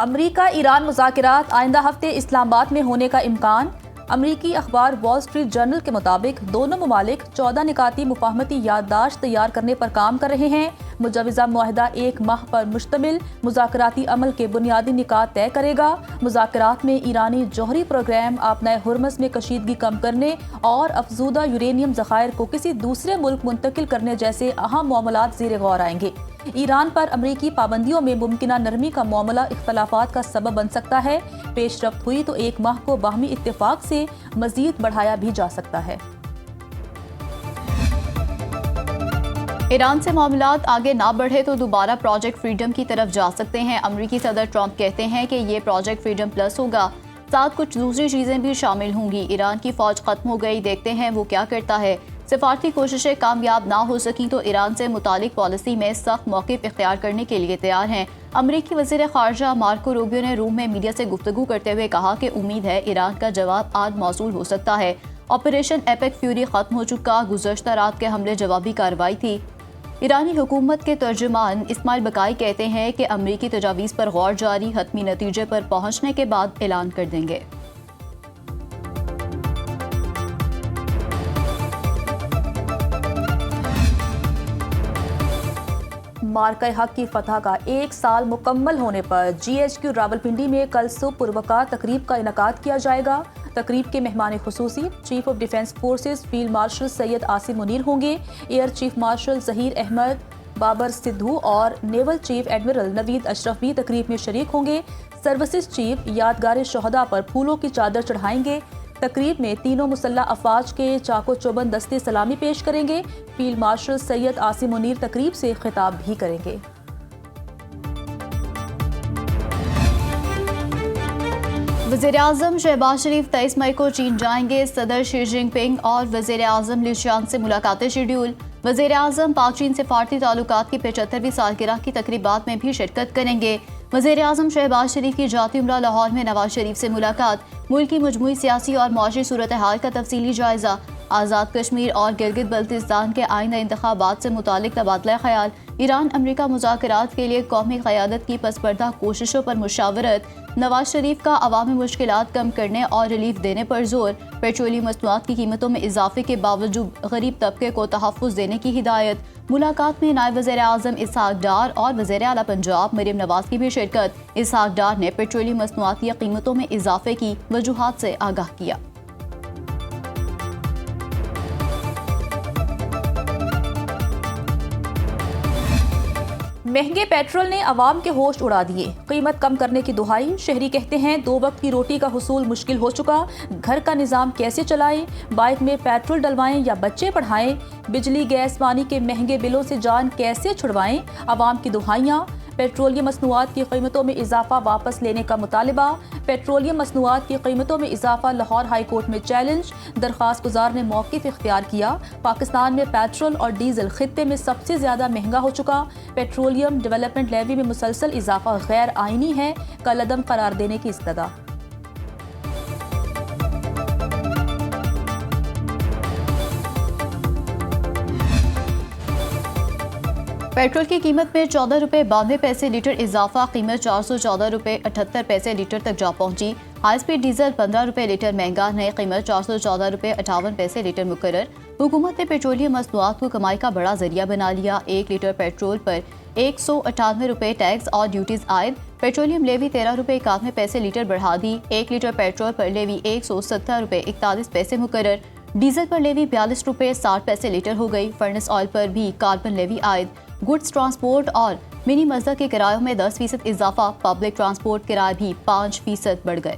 امریکہ ایران مذاکرات آئندہ ہفتے اسلام آباد میں ہونے کا امکان۔ امریکی اخبار وال اسٹریٹ جرنل کے مطابق دونوں ممالک 14 نکاتی مفاہمتی یادداشت تیار کرنے پر کام کر رہے ہیں۔ مجوزہ معاہدہ 1 ماہ پر مشتمل مذاکراتی عمل کے بنیادی نکات طے کرے گا۔ مذاکرات میں ایرانی جوہری پروگرام آبنائے ہرمز میں کشیدگی کم کرنے اور افزودہ یورینیم ذخائر کو کسی دوسرے ملک منتقل کرنے جیسے اہم معاملات زیر غور آئیں گے۔ ایران پر امریکی پابندیوں میں ممکنہ نرمی کا معاملہ اختلافات کا سبب بن سکتا ہے۔ پیش رفت ہوئی تو 1 ماہ کو باہمی اتفاق سے مزید بڑھایا بھی جا سکتا ہے۔ ایران سے معاملات آگے نہ بڑھے تو دوبارہ پروجیکٹ فریڈم کی طرف جا سکتے ہیں۔ امریکی صدر ٹرمپ کہتے ہیں کہ یہ پروجیکٹ فریڈم پلس ہوگا، ساتھ کچھ دوسری چیزیں بھی شامل ہوں گی۔ ایران کی فوج ختم ہو گئی، دیکھتے ہیں وہ کیا کرتا ہے۔ سفارتی کوششیں کامیاب نہ ہو سکیں تو ایران سے متعلق پالیسی میں سخت موقف اختیار کرنے کے لیے تیار ہیں۔ امریکی وزیر خارجہ مارکو روبیو نے روم میں میڈیا سے گفتگو کرتے ہوئے کہا کہ امید ہے ایران کا جواب آج موصول ہو سکتا ہے۔ آپریشن ایپک فیوری ختم ہو چکا، گزشتہ رات کے حملے جوابی کارروائی تھی۔ ایرانی حکومت کے ترجمان اسماعیل بقائی کہتے ہیں کہ امریکی تجاویز پر غور جاری، حتمی نتیجے پر پہنچنے کے بعد اعلان کر دیں گے۔ مارکہ حق کی فتح کا 1 سال مکمل ہونے پر GHQ راولپنڈی میں کل صبح پروقار تقریب کا انعقاد کیا جائے گا۔ تقریب کے مہمان خصوصی chief of defence forces field marshal Syed Asim Munir ہوں گے۔ Air chief marshal Zaheer Ahmed Babar Sidhu اور نیول چیف ایڈمرل نوید اشرف بھی تقریب میں شریک ہوں گے۔ سروسز چیف یادگار شہداء پر پھولوں کی چادر چڑھائیں گے۔ تقریب میں تینوں مسلح افواج کے چاق و چوبند دستے سلامی پیش کریں گے۔ فیلڈ مارشل سید عاصم منیر تقریب سے خطاب بھی کریں گے۔ وزیر اعظم شہباز شریف 23 مئی کو چین جائیں گے۔ صدر شی جن پنگ اور وزیر اعظم لی شیانگ سے ملاقاتیں شیڈیول۔ وزیر اعظم پاک چین سفارتی تعلقات کی 75ویں سالگرہ کی تقریبات میں بھی شرکت کریں گے۔ وزیر اعظم شہباز شریف کی جاتی عمرہ لاہور میں نواز شریف سے ملاقات، ملک کی مجموعی سیاسی اور معاشی صورتحال کا تفصیلی جائزہ، آزاد کشمیر اور گلگت بلتستان کے آئندہ انتخابات سے متعلق تبادلہ خیال، ایران امریکہ مذاکرات کے لیے قومی قیادت کی پس پردہ کوششوں پر مشاورت، نواز شریف کا عوامی مشکلات کم کرنے اور ریلیف دینے پر زور، پیٹرولیم مصنوعات کی قیمتوں میں اضافے کے باوجود غریب طبقے کو تحفظ دینے کی ہدایت۔ ملاقات میں نائب وزیر اعظم اسحاق ڈار اور وزیر اعلیٰ پنجاب مریم نواز کی بھی شرکت۔ اسحاق ڈار نے پیٹرولیم مصنوعات کی قیمتوں میں اضافے کی وجوہات سے آگاہ کیا۔ مہنگے پیٹرول نے عوام کے ہوش اڑا دیے، قیمت کم کرنے کی دہائی۔ شہری کہتے ہیں 2 وقت کی روٹی کا حصول مشکل ہو چکا، گھر کا نظام کیسے چلائیں، بائک میں پیٹرول ڈلوائیں یا بچے پڑھائیں، بجلی گیس پانی کے مہنگے بلوں سے جان کیسے چھڑوائیں، عوام کی دہائیاں۔ پیٹرولیم مصنوعات کی قیمتوں میں اضافہ واپس لینے کا مطالبہ۔ پیٹرولیم مصنوعات کی قیمتوں میں اضافہ لاہور ہائی کورٹ میں چیلنج، درخواست گزار نے موقف اختیار کیا۔ پاکستان میں پیٹرول اور ڈیزل خطے میں سب سے زیادہ مہنگا ہو چکا۔ پیٹرولیم ڈیولپمنٹ لیوی میں مسلسل اضافہ غیر آئینی ہے، کالعدم قرار دینے کی استدعا۔ پیٹرول کی قیمت میں 14 روپے 92 پیسے لیٹر اضافہ، قیمت 414 روپے 78 پیسے لیٹر تک جا پہنچی۔ ہائی سپیڈ ڈیزل 15 روپے لیٹر مہنگا، نئی قیمت 414 روپے 58 پیسے لیٹر مقرر۔ حکومت نے پیٹرولیم مصنوعات کو کمائی کا بڑا ذریعہ بنا لیا۔ 1 لیٹر پیٹرول پر 198 روپے ٹیکس اور ڈیوٹیز عائد۔ پیٹرولیم لیوی 13 روپے 91 پیسے لیٹر بڑھا دی۔ 1 لیٹر پیٹرول پر لیوی 170 روپے 41 پیسے مقرر۔ ڈیزل پر لیوی 42 روپے 60 پیسے لیٹر ہو گئی۔ فرنس آئل پر بھی کاربن لیوی عائد۔ گڈز ٹرانسپورٹ اور منی مزدہ کے کرایوں میں 10% اضافہ، پبلک ٹرانسپورٹ کرائے بھی 5% بڑھ گئے۔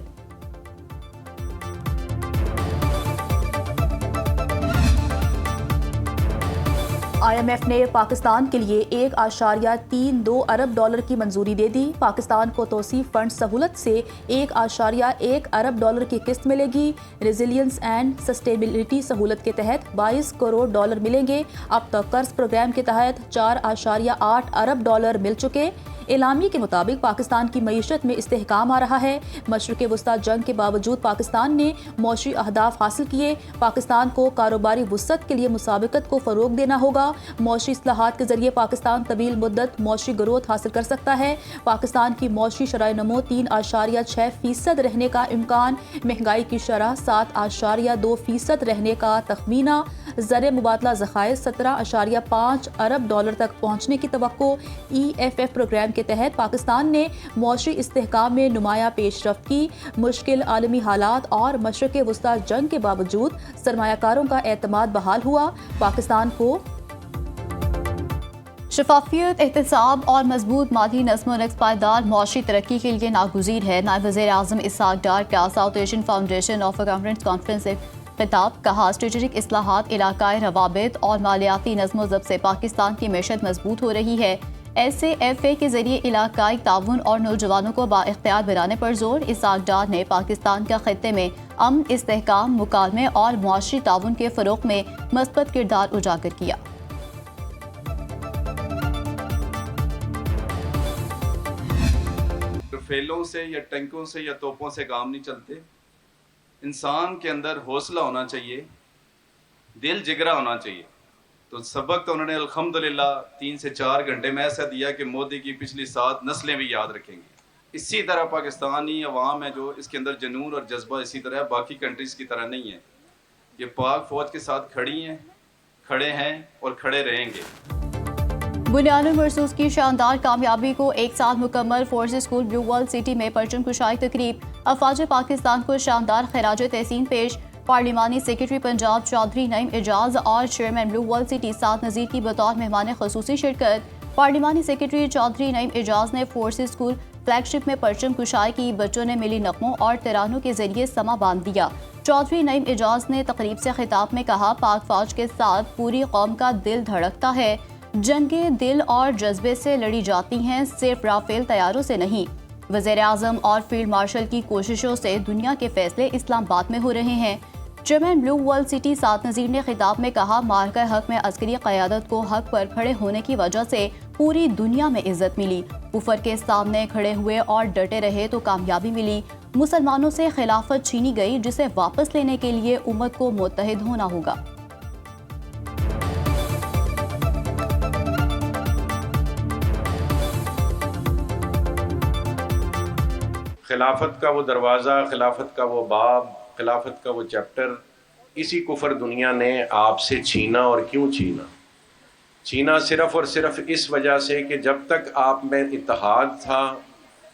IMF نے پاکستان کے لیے 1.32 ارب ڈالر کی منظوری دے دی۔ پاکستان کو توسیع فنڈ سہولت سے 1.1 ارب ڈالر کی قسط ملے گی۔ ریزیلینس اینڈ سسٹینیبلٹی سہولت کے تحت 22 کروڑ ڈالر ملیں گے۔ اب تک قرض پروگرام کے تحت 4.8 ارب ڈالر مل چکے۔ اعلامیے کے مطابق پاکستان کی معیشت میں استحکام آ رہا ہے۔ مشرق وسطیٰ جنگ کے باوجود پاکستان نے معاشی اہداف حاصل کیے۔ پاکستان کو کاروباری وسعت کے لیے مسابقت کو فروغ دینا ہوگا۔ معاشی اصلاحات کے ذریعے پاکستان طویل مدت معاشی گروتھ حاصل کر سکتا ہے۔ پاکستان کی معاشی شرح نمو 3.6% رہنے کا امکان، مہنگائی کی شرح 7.2% رہنے کا تخمینہ، زر مبادلہ ذخائر 17.5 ارب ڈالر تک پہنچنے کی توقع۔ EFF پروگرام کے تحت پاکستان نے معاشی استحکام میں نمایاں پیش رفت کی۔ مشکل عالمی حالات اور مشرق وسطیٰ جنگ کے باوجود سرمایہ کاروں کا اعتماد بحال ہوا۔ پاکستان کو شفافیت، احتساب اور مضبوط مالی نظم و نسق پائیدار معاشی ترقی کے لیے ناگزیر ہے۔ نائب وزیر اعظم اسحاق ڈار کا south Asian foundation of accountants conference سے خطاب، کہا اسٹریٹجک اصلاحات، علاقائی روابط اور مالیاتی نظم و ضبط سے پاکستان کی معیشت مضبوط ہو رہی ہے۔ SAFA کے ذریعے علاقائی تعاون اور نوجوانوں کو بااختیار بنانے پر زور۔ اسحاق ڈار نے پاکستان کا خطے میں امن، استحکام، مکالمے اور معاشی تعاون کے فروغ میں مثبت کردار اجاگر کیا۔ فیلوں سے یا ٹینکوں سے یا توپوں سے کام نہیں چلتے۔ انسان کے اندر حوصلہ ہونا چاہیے، دل جگرا ہونا چاہیے۔ تو سبق تو انہوں نے الحمدللہ 3 سے 4 گھنٹے میں ایسا دیا کہ مودی کی پچھلی 7 نسلیں بھی یاد رکھیں گی۔ اسی طرح پاکستانی عوام ہے جو اس کے اندر جنون اور جذبہ اسی طرح ہے، باقی کنٹریز کی طرح نہیں ہے۔ یہ پاک فوج کے ساتھ کھڑے ہیں اور کھڑے رہیں گے۔ بنیان المرصوص کی شاندار کامیابی کو 1 سال مکمل، Force School Blue World City میں پرچم کشائی تقریب، افواج پاکستان کو شاندار خراج تحسین پیش۔ پارلیمانی سیکرٹری پنجاب چودھری نعیم اعجاز اور چیئرمین بلو ورلڈ سٹی سعد نذیر کی بطور مہمان خصوصی شرکت۔ پارلیمانی سیکرٹری چودھری نعیم اعجاز نے فورس اسکول فلیگ شپ میں پرچم کشائی کی، بچوں نے ملی نغموں اور ترانوں کے ذریعے سما باندھ دیا۔ چودھری نعیم اعجاز نے تقریب سے خطاب میں کہا، پاک فوج کے ساتھ پوری قوم کا دل دھڑکتا ہے، جنگیں دل اور جذبے سے لڑی جاتی ہیں، صرف رافیل طیاروں سے نہیں۔ وزیر اعظم اور فیلڈ مارشل کی کوششوں سے دنیا کے فیصلے اسلام آباد میں ہو رہے ہیں۔ چیئرمین بلو ورلڈ سٹی سعد نذیر نے خطاب میں کہا، مارکہ حق میں عسکری قیادت کو حق پر کھڑے ہونے کی وجہ سے پوری دنیا میں عزت ملی، کفر کے سامنے کھڑے ہوئے اور ڈٹے رہے تو کامیابی ملی۔ مسلمانوں سے خلافت چھینی گئی، جسے واپس لینے کے لیے امت کو متحد ہونا ہوگا۔ خلافت کا وہ دروازہ، خلافت کا وہ باب، خلافت کا وہ چیپٹر اسی کفر دنیا نے آپ سے چھینا۔ اور کیوں چھینا صرف اور صرف اس وجہ سے کہ جب تک آپ میں اتحاد تھا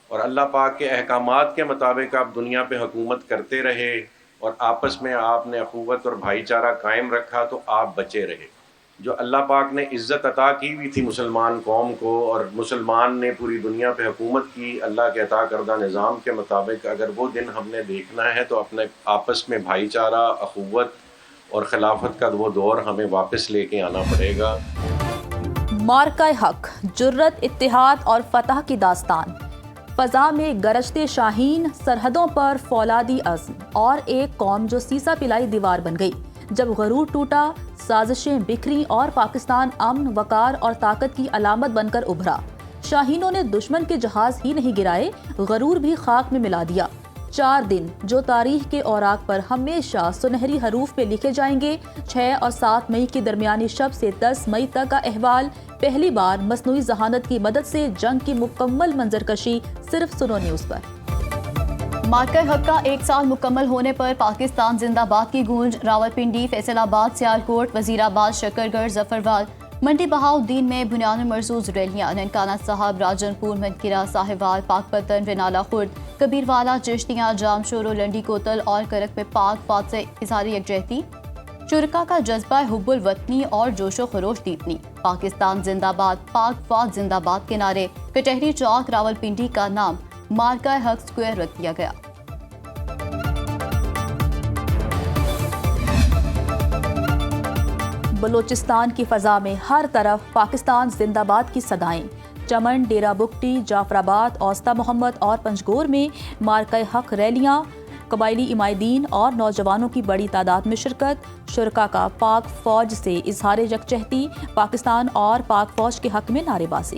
اور اللہ پاک کے احکامات کے مطابق آپ دنیا پہ حکومت کرتے رہے اور آپس میں آپ نے اخوت اور بھائی چارہ قائم رکھا تو آپ بچے رہے۔ جو اللہ پاک نے عزت عطا کی ہوئی تھی مسلمان قوم کو، اور مسلمان نے پوری دنیا پہ حکومت کی اللہ کے عطا کردہ نظام کے مطابق، اگر وہ دن ہم نے دیکھنا ہے تو اپنے آپس میں بھائی چارہ، اخوت اور خلافت کا وہ دور ہمیں واپس لے کے آنا پڑے گا۔ مارکہ حق، جرت، اتحاد اور فتح کی داستان۔ فضا میں گرجتے شاہین، سرحدوں پر فولادی عزم، اور ایک قوم جو سیسا پلائی دیوار بن گئی۔ جب غرور ٹوٹا، سازشیں بکھری اور پاکستان امن، وقار اور طاقت کی علامت بن کر ابھرا۔ شاہینوں نے دشمن کے جہاز ہی نہیں گرائے، غرور بھی خاک میں ملا دیا۔ 4 دن جو تاریخ کے اوراق پر ہمیشہ سنہری حروف پہ لکھے جائیں گے۔ 6 اور 7 مئی کی درمیانی شب سے 10 مئی تک کا احوال۔ پہلی بار مصنوعی ذہانت کی مدد سے جنگ کی مکمل منظرکشی، صرف سنو نیوز پر۔ مارکہ حق کا 1 سال مکمل ہونے پر پاکستان زندہ باد کی گونج۔ راولپنڈی، فیصل آباد، سیالکوٹ، وزیر آباد، شکرگڑھ، ظفرآباد، منڈی بہاؤالدین میں بنیان المرصوص ریلیاں۔ ننکانہ صاحب، راجن پور، منکرہ، ساہیوال، پاک پتن، رنالہ خرد، کبیر والا، چشتیاں، جام شورو، لنڈی کوتل اور کرک میں پاک فوج سے اظہار یکجہتی۔ شرکا کا جذبہ حب الوطنی اور جوش و خروش دیپنی۔ پاکستان زندہ باد، پاک فوج زندہ باد کے نعرے۔ کٹہری چوک، راولپنڈی کا نام مارکہ حق سکوائر رکھ دیا گیا۔ بلوچستان کی فضا میں ہر طرف پاکستان زندہ باد کی صدائیں۔ چمن، ڈیرہ بگٹی، جعفر آباد، اوسطا محمد اور پنجگور میں مارکہ حق ریلیاں، قبائلی عمائدین اور نوجوانوں کی بڑی تعداد میں شرکت۔ شرکا کا پاک فوج سے اظہار یکجہتی، پاکستان اور پاک فوج کے حق میں نعرے بازی۔